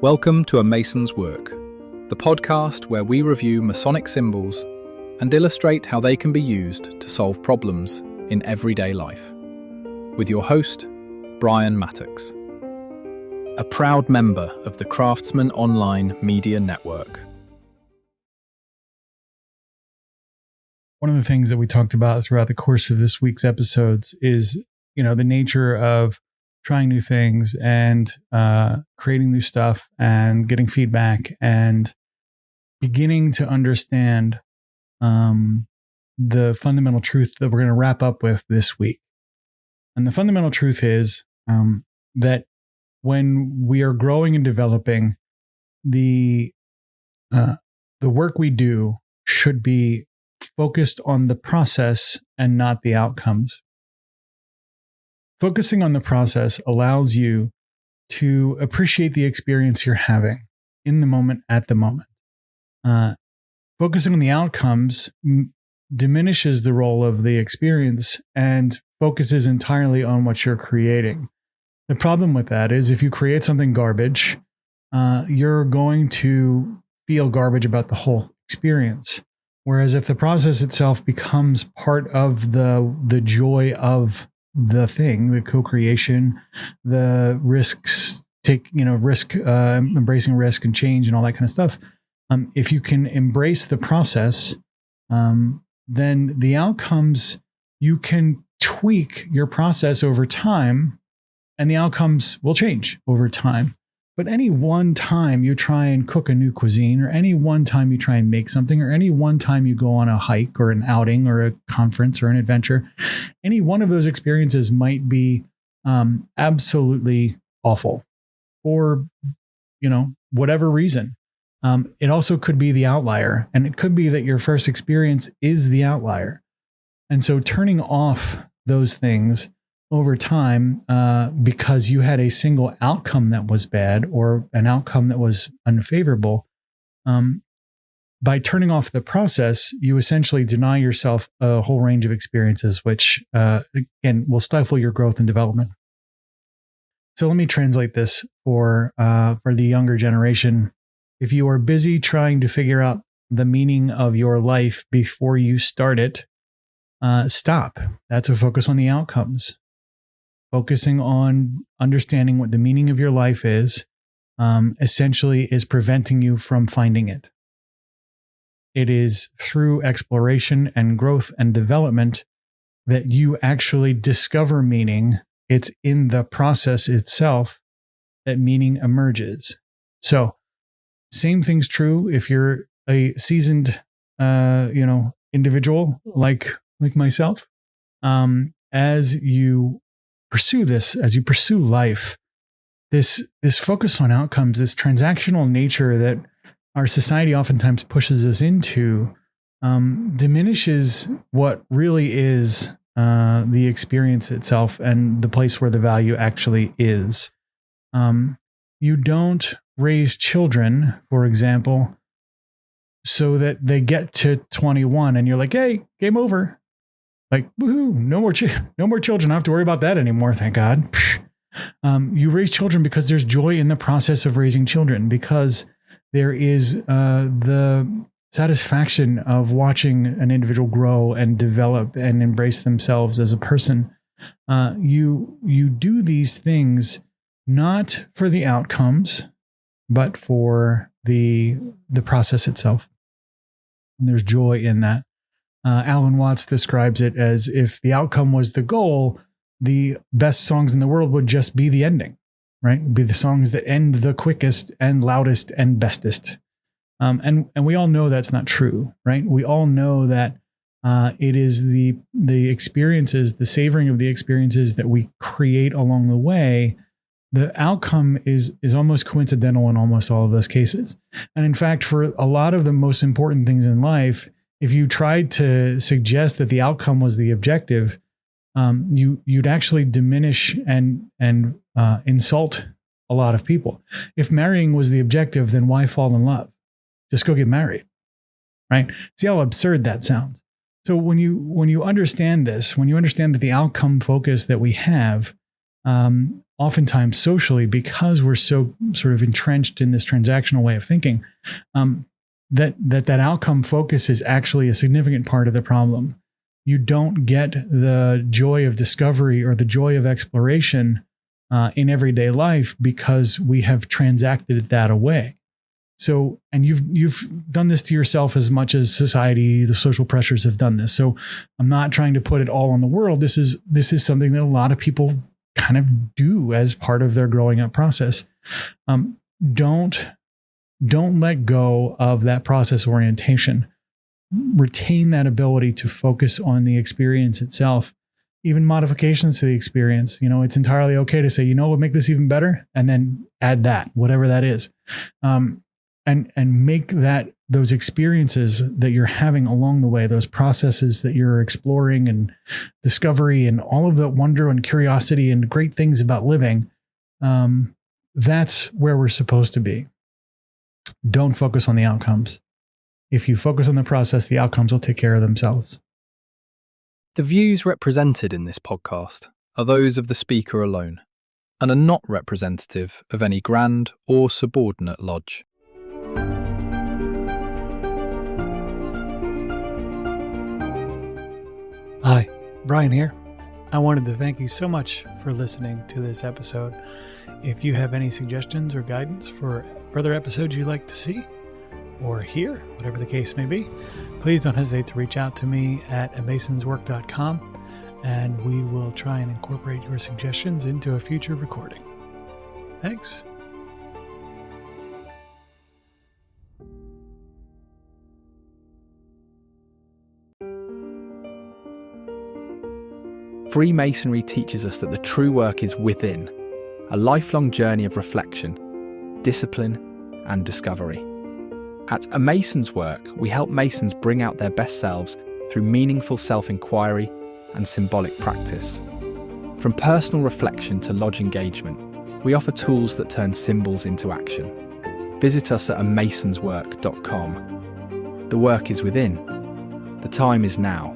Welcome to A Mason's Work, the podcast where we review Masonic symbols and illustrate how they can be used to solve problems in everyday life. With your host, Brian Mattox, a proud member of the Craftsman Online Media Network. One of the things that we talked about throughout the course of this week's episodes is, the nature of trying new things and creating new stuff and getting feedback and beginning to understand the fundamental truth that we're going to wrap up with this week. And the fundamental truth is that when we are growing and developing, the work we do should be focused on the process and not the outcomes. Focusing on the process allows you to appreciate the experience you're having in the moment, at the moment. Focusing on the outcomes diminishes the role of the experience and focuses entirely on what you're creating. The problem with that is if you create something garbage, you're going to feel garbage about the whole experience. Whereas if the process itself becomes part of the joy of the thing, the co-creation, the risks, embracing risk and change and all that kind of stuff. If you can embrace the process, then the outcomes, you can tweak your process over time and the outcomes will change over time. But any one time you try and cook a new cuisine, or any one time you try and make something, or any one time you go on a hike or an outing or a conference or an adventure, any one of those experiences might be absolutely awful for, whatever reason. It also could be the outlier, and it could be that your first experience is the outlier. And so turning off those things over time, because you had a single outcome that was bad or an outcome that was unfavorable, by turning off the process, you essentially deny yourself a whole range of experiences, which, again, will stifle your growth and development. So let me translate this for the younger generation. If you are busy trying to figure out the meaning of your life before you start it, stop. That's a focus on the outcomes. Focusing on understanding what the meaning of your life is, essentially is preventing you from finding it. It is through exploration and growth and development that you actually discover meaning. It's in the process itself that meaning emerges. So, same thing's true if you're a seasoned, individual like myself. As you pursue this, as you pursue life, this focus on outcomes, this transactional nature that our society oftentimes pushes us into, diminishes what really is the experience itself and the place where the value actually is. You don't raise children, for example, so that they get to 21 and you're like, hey, game over. Like, woohoo, no more children. I don't have to worry about that anymore, thank God. You raise children because there's joy in the process of raising children, because there is the satisfaction of watching an individual grow and develop and embrace themselves as a person. You do these things not for the outcomes, but for the process itself. And there's joy in that. Alan Watts describes it as if the outcome was the goal, the best songs in the world would just be the ending, right? Be the songs that end the quickest and loudest and bestest. And we all know that's not true, right? We all know that it is the experiences, the savoring of the experiences that we create along the way. The outcome is almost coincidental in almost all of those cases. And in fact, for a lot of the most important things in life, if you tried to suggest that the outcome was the objective, you'd actually diminish and insult a lot of people. If marrying was the objective, then why fall in love? Just go get married, right? See how absurd that sounds. So when you understand this, when you understand that the outcome focus that we have oftentimes socially, because we're so sort of entrenched in this transactional way of thinking, that outcome focus is actually a significant part of the problem. You don't get the joy of discovery or the joy of exploration in everyday life because we have transacted that away. So, and you've done this to yourself as much as society, the social pressures have done this. So I'm not trying to put it all on the world. This is something that a lot of people kind of do as part of their growing up process. Don't let go of that process orientation. Retain that ability to focus on the experience itself, even modifications to the experience. It's entirely okay to say, we'll make this even better, and then add that, whatever that is. And make those experiences that you're having along the way, those processes that you're exploring and discovery and all of the wonder and curiosity and great things about living, that's where we're supposed to be. Don't focus on the outcomes. If you focus on the process, the outcomes will take care of themselves. The views represented in this podcast are those of the speaker alone and are not representative of any grand or subordinate lodge. Hi, Brian here. I wanted to thank you so much for listening to this episode. If you have any suggestions or guidance for further episodes you'd like to see or hear, whatever the case may be, please don't hesitate to reach out to me at amasonswork.com, and we will try and incorporate your suggestions into a future recording. Thanks. Freemasonry teaches us that the true work is within, a lifelong journey of reflection, discipline, and discovery. At A Mason's Work, we help Masons bring out their best selves through meaningful self-inquiry and symbolic practice. From personal reflection to lodge engagement, we offer tools that turn symbols into action. Visit us at amasonswork.com. The work is within. The time is now.